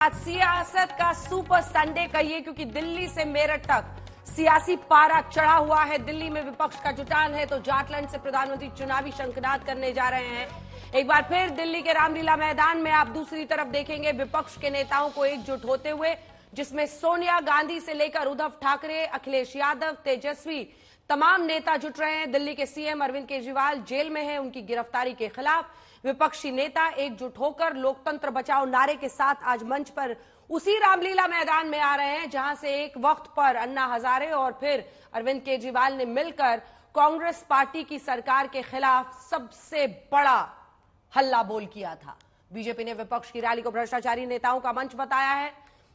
आज सियासत का सुपर संडे कहिए, क्योंकि दिल्ली से मेरठ तक सियासी पारा चढ़ा हुआ है। दिल्ली में विपक्ष का जुटान है तो जाटलैंड से प्रधानमंत्री चुनावी शंखनाद करने जा रहे हैं। एक बार फिर दिल्ली के रामलीला मैदान में आप दूसरी तरफ देखेंगे विपक्ष के नेताओं को एकजुट होते हुए, जिसमें सोनिया गांधी से लेकर उद्धव ठाकरे, अखिलेश यादव, तेजस्वी, तमाम नेता जुट रहे हैं। दिल्ली के सीएम अरविंद केजरीवाल जेल में हैं, उनकी गिरफ्तारी के खिलाफ विपक्षी नेता एकजुट होकर लोकतंत्र बचाओ नारे के साथ आज मंच पर उसी रामलीला मैदान में आ रहे हैं, जहां से एक वक्त पर अन्ना हजारे और फिर अरविंद केजरीवाल ने मिलकर कांग्रेस पार्टी की सरकार के खिलाफ सबसे बड़ा हल्ला बोल किया था। बीजेपी ने विपक्ष की रैली को भ्रष्टाचारी नेताओं का मंच बताया है।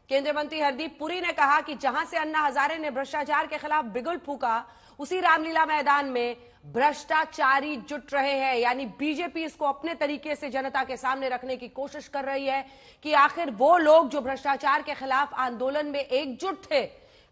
केंद्रीय मंत्री हरदीप पुरी ने कहा कि जहां से अन्ना हजारे ने भ्रष्टाचार के खिलाफ बिगुल फूका, उसी रामलीला मैदान में भ्रष्टाचारी जुट रहे हैं। यानी बीजेपी इसको अपने तरीके से जनता के सामने रखने की कोशिश कर रही है कि आखिर वो लोग जो भ्रष्टाचार के खिलाफ आंदोलन में एकजुट थे,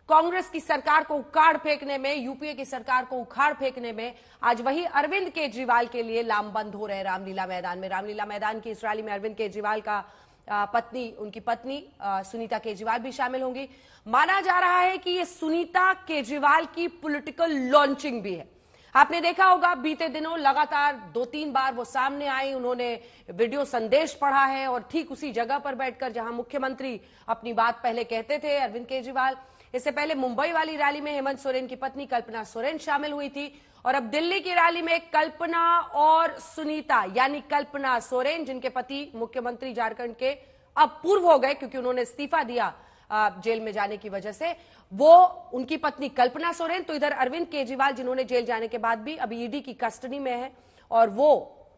कांग्रेस की सरकार को उखाड़ फेंकने में, यूपीए की सरकार को उखाड़ फेंकने में, आज वही अरविंद केजरीवाल के लिए लामबंद हो रहे हैं रामलीला मैदान में। रामलीला मैदान की इस रैली में अरविंद केजरीवाल का उनकी पत्नी सुनीता केजरीवाल भी शामिल होंगी। माना जा रहा है कि ये सुनीता केजरीवाल की पॉलिटिकल लॉन्चिंग भी है। आपने देखा होगा बीते दिनों लगातार 2-3 बार वो सामने आई, उन्होंने वीडियो संदेश पढ़ा है और ठीक उसी जगह पर बैठकर जहां मुख्यमंत्री अपनी बात पहले कहते थे अरविंद केजरीवाल। इससे पहले मुंबई वाली रैली में हेमंत सोरेन की पत्नी कल्पना सोरेन शामिल हुई थी और अब दिल्ली की रैली में कल्पना और सुनीता, यानी कल्पना सोरेन जिनके पति मुख्यमंत्री झारखंड के अब पूर्व हो गए क्योंकि उन्होंने इस्तीफा दिया जेल में जाने की वजह से, वो उनकी पत्नी कल्पना सोरेन, तो इधर अरविंद केजरीवाल जिन्होंने जेल जाने के बाद भी अभी ईडी की कस्टडी में है और वो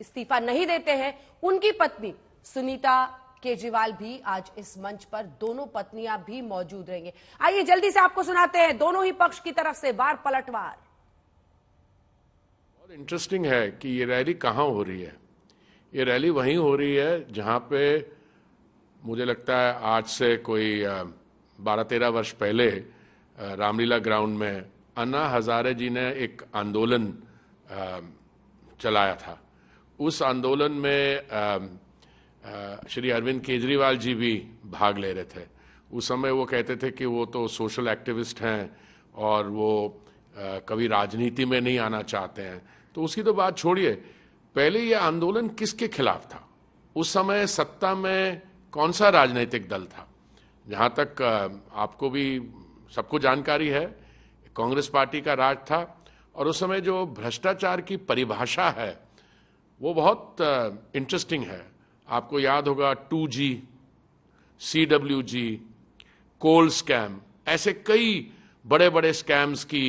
इस्तीफा नहीं देते हैं, उनकी पत्नी सुनीता केजरीवाल भी आज इस मंच पर, दोनों पत्नियां भी मौजूद रहेंगे। आइए जल्दी से आपको सुनाते हैं दोनों ही पक्ष की तरफ से वार पलटवार। बहुत इंटरेस्टिंग है कि ये रैली कहां हो रही है। ये रैली वहीं हो रही है जहां पे मुझे लगता है आज से कोई 12-13 वर्ष पहले रामलीला ग्राउंड में अन्ना हजारे जी ने एक आंदोलन चलाया था। उस आंदोलन में श्री अरविंद केजरीवाल जी भी भाग ले रहे थे। उस समय वो कहते थे कि वो तो सोशल एक्टिविस्ट हैं और वो कभी राजनीति में नहीं आना चाहते हैं। तो उसकी तो बात छोड़िए, पहले ये आंदोलन किसके खिलाफ था? उस समय सत्ता में कौन सा राजनीतिक दल था? जहां तक आपको भी सबको जानकारी है, कांग्रेस पार्टी का राज था और उस समय जो भ्रष्टाचार की परिभाषा है वो बहुत इंटरेस्टिंग है। आपको याद होगा 2G, CWG, कोल स्कैम, ऐसे कई बड़े बड़े स्कैम्स की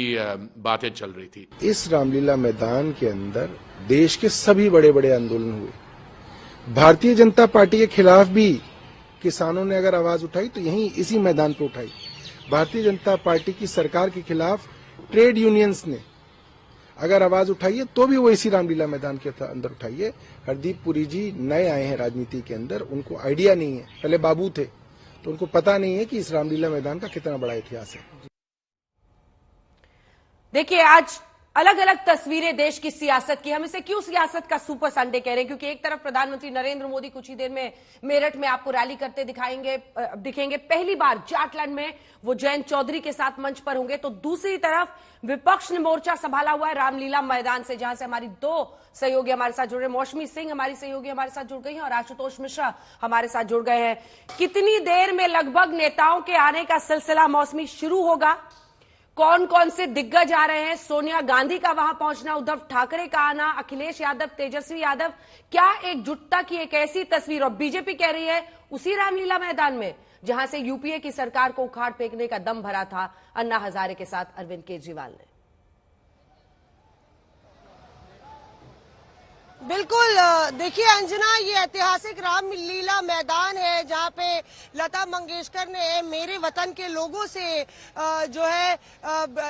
बातें चल रही थी। इस रामलीला मैदान के अंदर देश के सभी बड़े बड़े आंदोलन हुए। भारतीय जनता पार्टी के खिलाफ भी किसानों ने अगर आवाज उठाई तो यहीं इसी मैदान पर उठाई। भारतीय जनता पार्टी की सरकार के खिलाफ ट्रेड यूनियंस ने अगर आवाज उठाई है तो भी वो इसी रामलीला मैदान के अंदर उठाई है। हरदीप पुरी जी नए आए हैं राजनीति के अंदर, उनको आइडिया नहीं है, पहले बाबू थे तो उनको पता नहीं है कि इस रामलीला मैदान का कितना बड़ा इतिहास है। देखिए आज अलग अलग तस्वीरें देश की सियासत की। हम इसे क्यों सियासत का सुपर संडे कह रहे हैं? क्योंकि एक तरफ प्रधानमंत्री नरेंद्र मोदी कुछ ही देर में मेरठ में आपको रैली करते दिखेंगे। पहली बार जाटलैंड में वो जयंत चौधरी के साथ मंच पर होंगे, तो दूसरी तरफ विपक्ष ने मोर्चा संभाला हुआ है रामलीला मैदान से, जहां से हमारी 2 सहयोगी हमारे साथ जुड़ रहे हैं। मौसमी सिंह हमारी सहयोगी हमारे साथ जुड़ गई हैं और आशुतोष मिश्रा हमारे साथ जुड़ गए हैं। कितनी देर में लगभग नेताओं के आने का सिलसिला मौसमी शुरू होगा? कौन कौन से दिग्गज आ रहे हैं? सोनिया गांधी का वहां पहुंचना, उद्धव ठाकरे का आना, अखिलेश यादव, तेजस्वी यादव, क्या एकजुटता की एक ऐसी तस्वीर? और बीजेपी कह रही है उसी रामलीला मैदान में जहां से यूपीए की सरकार को उखाड़ फेंकने का दम भरा था अन्ना हजारे के साथ अरविंद केजरीवाल ने। बिल्कुल, देखिए अंजना, ये ऐतिहासिक रामलीला मैदान है जहां पे लता मंगेशकर ने मेरे वतन के लोगों से जो है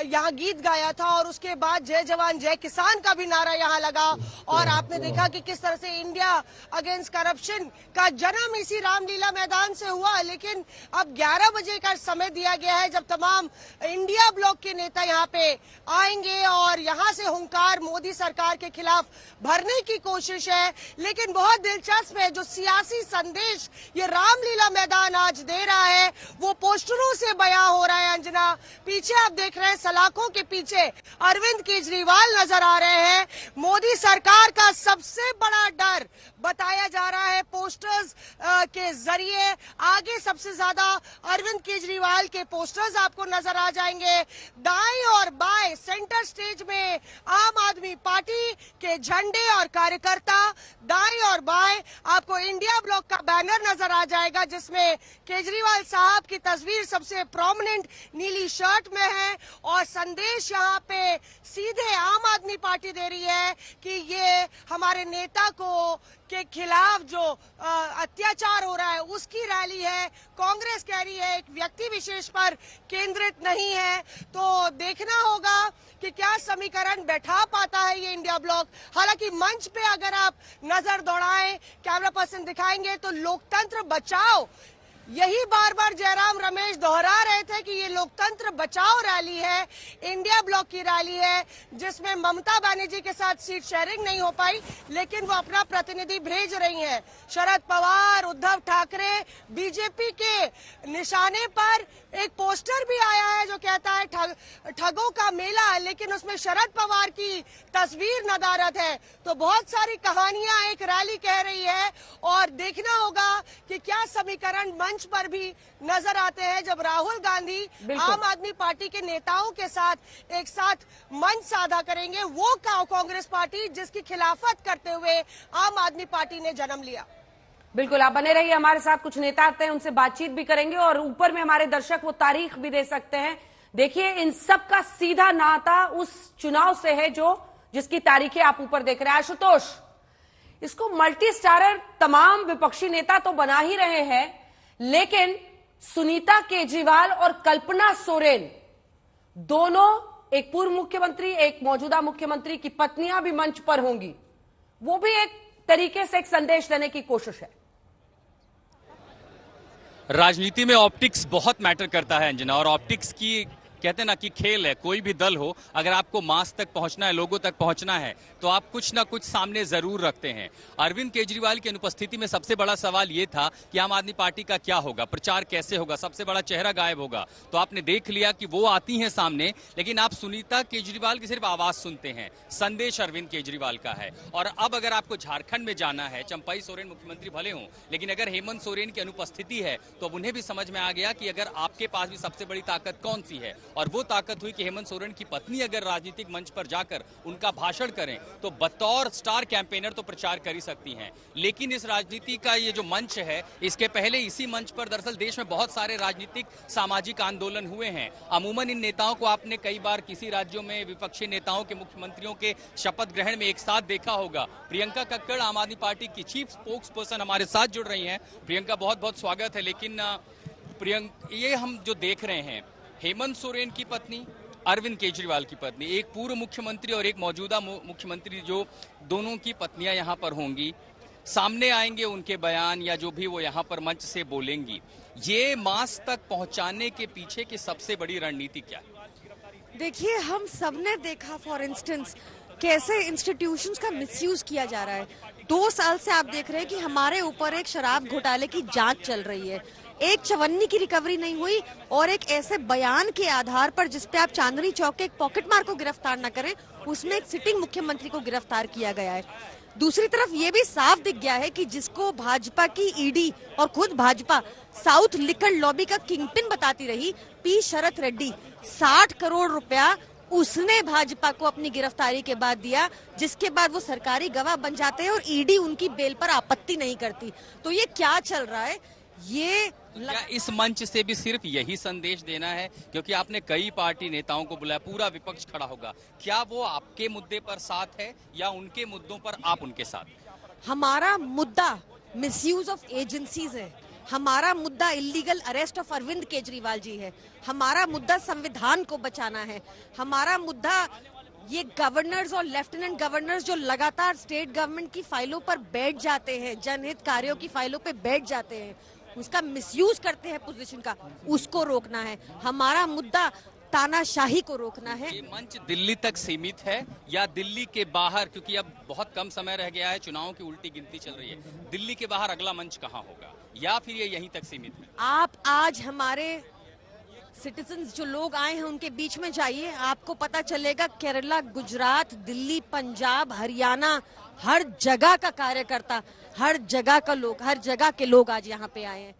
यहाँ गीत गाया था और उसके बाद जय जवान जय किसान का भी नारा यहाँ लगा। और आपने देखा कि किस तरह से इंडिया अगेंस्ट करप्शन का जन्म इसी रामलीला मैदान से हुआ। लेकिन अब 11 बजे का समय दिया गया है जब तमाम इंडिया ब्लॉक के नेता यहाँ पे आएंगे और यहाँ से हुंकार मोदी सरकार के खिलाफ भरने की की कोशिश है। लेकिन बहुत दिलचस्प है, जो सियासी संदेश ये रामलीला मैदान आज दे रहा है वो पोस्टरों से बयां हो रहा है। अंजना, पीछे आप देख रहे हैं, सलाखों के पीछे अरविंद केजरीवाल नजर आ रहे हैं। मोदी सरकार का सबसे बड़ा डर बताया जा रहा है पोस्टर्स के जरिए। आगे सबसे ज्यादा अरविंद केजरीवाल के पोस्टर्स आपको नजर आ जाएंगे। दाएं और बाएं सेंटर स्टेज में आम आदमी पार्टी के झंडे और कार्यकर्ता, दाएं और बाएं आपको इंडिया ब्लॉक का बैनर नजर आ जाएगा जिसमें केजरीवाल साहब की तस्वीर सबसे प्रोमिनेंट नीली शर्ट में है। और संदेश यहाँ पे सीधे आम आदमी पार्टी दे रही है कि ये हमारे नेता को के खिलाफ जो अत्याचार हो रहा है उसकी रैली है। कांग्रेस कह रही है एक व्यक्ति विशेष पर केंद्रित नहीं है। तो देखना होगा कि क्या समीकरण बैठा पाता है ये इंडिया ब्लॉक। हालांकि मंच पे अगर आप नजर दौड़ाएं, कैमरा पर्सन दिखाएंगे, तो लोकतंत्र बचाओ, यही बार बार जयराम रमेश दोहरा रहे थे कि ये लोकतंत्र बचाओ रैली है, इंडिया ब्लॉक की रैली है, जिसमें ममता बनर्जी के साथ सीट शेयरिंग नहीं हो पाई, लेकिन वो अपना प्रतिनिधि भेज रही हैं। शरद पवार, उद्धव ठाकरे, बीजेपी के निशाने पर एक पोस्टर भी आया है जो कहता है ठगों का मेला, लेकिन उसमें शरद पवार की तस्वीर नदारद है। तो बहुत सारी कहानियां एक रैली कह रही है और देखना होगा कि क्या समीकरण मंच पर भी नजर आते हैं जब राहुल गांधी आम आदमी पार्टी के नेताओं के साथ एक साथ मंच साझा करेंगे। वो कांग्रेस पार्टी जिसकी खिलाफत करते हुए आम आदमी पार्टी ने जन्म लिया। बिल्कुल, आप बने रहिए हमारे साथ। कुछ नेता आते हैं, उनसे बातचीत भी करेंगे और ऊपर में हमारे दर्शक वो तारीख भी दे सकते हैं। देखिए, इन सब का सीधा नाता उस चुनाव से है जिसकी तारीखें आप ऊपर देख रहे हैं। आशुतोष, इसको मल्टी स्टारर तमाम विपक्षी नेता तो बना ही रहे हैं, लेकिन सुनीता केजरीवाल और कल्पना सोरेन दोनों, एक पूर्व मुख्यमंत्री, एक मौजूदा मुख्यमंत्री की पत्नियां भी मंच पर होंगी। वो भी एक तरीके से एक संदेश देने की कोशिश है। राजनीति में ऑप्टिक्स बहुत मैटर करता है अंजना, और ऑप्टिक्स की कहते हैं ना कि खेल है। कोई भी दल हो, अगर आपको मास तक पहुंचना है, लोगों तक पहुंचना है, तो आप कुछ ना कुछ सामने जरूर रखते हैं। अरविंद केजरीवाल की अनुपस्थिति में सबसे बड़ा सवाल यह था कि आम आदमी पार्टी का क्या होगा, प्रचार कैसे होगा, सबसे बड़ा चेहरा गायब होगा। तो आपने देख लिया कि वो आती हैं सामने, लेकिन आप सुनीता केजरीवाल की सिर्फ आवाज सुनते हैं। संदेश अरविंद केजरीवाल का है। और अब अगर आपको झारखंड में जाना है, चंपाई सोरेन मुख्यमंत्री भले हों, लेकिन अगर हेमंत सोरेन की अनुपस्थिति है तो उन्हें भी समझ में आ गया कि अगर आपके पास भी सबसे बड़ी ताकत कौन सी है, और वो ताकत हुई कि हेमंत सोरेन की पत्नी अगर राजनीतिक मंच पर जाकर उनका भाषण करें तो बतौर स्टार कैंपेनर तो प्रचार कर ही सकती हैं। लेकिन इस राजनीति का ये जो मंच है, इसके पहले इसी मंच पर दरअसल देश में बहुत सारे राजनीतिक सामाजिक आंदोलन हुए हैं। अमूमन इन नेताओं को आपने कई बार किसी राज्यों में विपक्षी नेताओं के, मुख्यमंत्रियों के शपथ ग्रहण में एक साथ देखा होगा। प्रियंका कक्कड़ आम आदमी पार्टी की चीफ स्पोक्स पर्सन हमारे साथ जुड़ रही हैं। प्रियंका, बहुत बहुत स्वागत है। लेकिन प्रियंका, ये हम जो देख रहे हैं, हेमंत सोरेन की पत्नी, अरविंद केजरीवाल की पत्नी, एक पूर्व मुख्यमंत्री और एक मौजूदा मुख्यमंत्री, जो दोनों की पत्नियां यहां पर होंगी, सामने आएंगे उनके बयान या जो भी वो यहां पर मंच से बोलेंगी। ये मास तक पहुंचाने के पीछे की सबसे बड़ी रणनीति क्या है? देखिए, हम सबने देखा फॉर इंस्टेंस कैसे इंस्टीट्यूशंस का मिसयूज किया जा रहा है। 2 साल से आप देख रहे हैं कि हमारे ऊपर एक शराब घोटाले की जांच चल रही है, एक चवन्नी की रिकवरी नहीं हुई, और एक ऐसे बयान के आधार पर जिसपे आप चांदनी चौक के एक पॉकेटमार को गिरफ्तार न करें, उसमें एक सिटिंग मुख्यमंत्री को गिरफ्तार किया गया है। दूसरी तरफ ये भी साफ दिख गया है कि जिसको भाजपा की ईडी और खुद भाजपा साउथ लिकर लॉबी का किंगपिन बताती रही, पी शरत रेड्डी, 60 करोड़ रुपया उसने भाजपा को अपनी गिरफ्तारी के बाद दिया, जिसके बाद वो सरकारी गवाह बन जाते हैं और ईडी उनकी बेल पर आपत्ति नहीं करती। तो ये क्या चल रहा है? ये क्या इस मंच से भी सिर्फ यही संदेश देना है? क्योंकि आपने कई पार्टी नेताओं को बुलाया, पूरा विपक्ष खड़ा होगा, क्या वो आपके मुद्दे पर साथ है या उनके मुद्दों पर आप उनके साथ? हमारा मुद्दा मिसयूज ऑफ एजेंसीज है, हमारा मुद्दा illegal arrest of Arvind Kejriwal ji है, हमारा मुद्दा संविधान को बचाना है, हमारा मुद्दा ये गवर्नर्स और लेफ्टिनेंट गवर्नर्स जो लगातार स्टेट गवर्नमेंट की फाइलों पर बैठ जाते हैं, जनहित कार्यों की फाइलों पे बैठ जाते हैं, उसका मिसयूज करते हैं पोजीशन का, उसको रोकना है। हमारा मुद्दा तानाशाही को रोकना है। ये मंच दिल्ली तक सीमित है या दिल्ली के बाहर, क्योंकि अब बहुत कम समय रह गया है, चुनावों की उल्टी गिनती चल रही है, दिल्ली के बाहर अगला मंच कहाँ होगा या फिर ये यहीं तक सीमित है? आप आज हमारे सिटीजन्स जो लोग आए हैं उनके बीच में जाइए, आपको पता चलेगा केरला, गुजरात, दिल्ली, पंजाब, हरियाणा, हर जगह का कार्यकर्ता, हर जगह के लोग आज यहाँ पे आए हैं।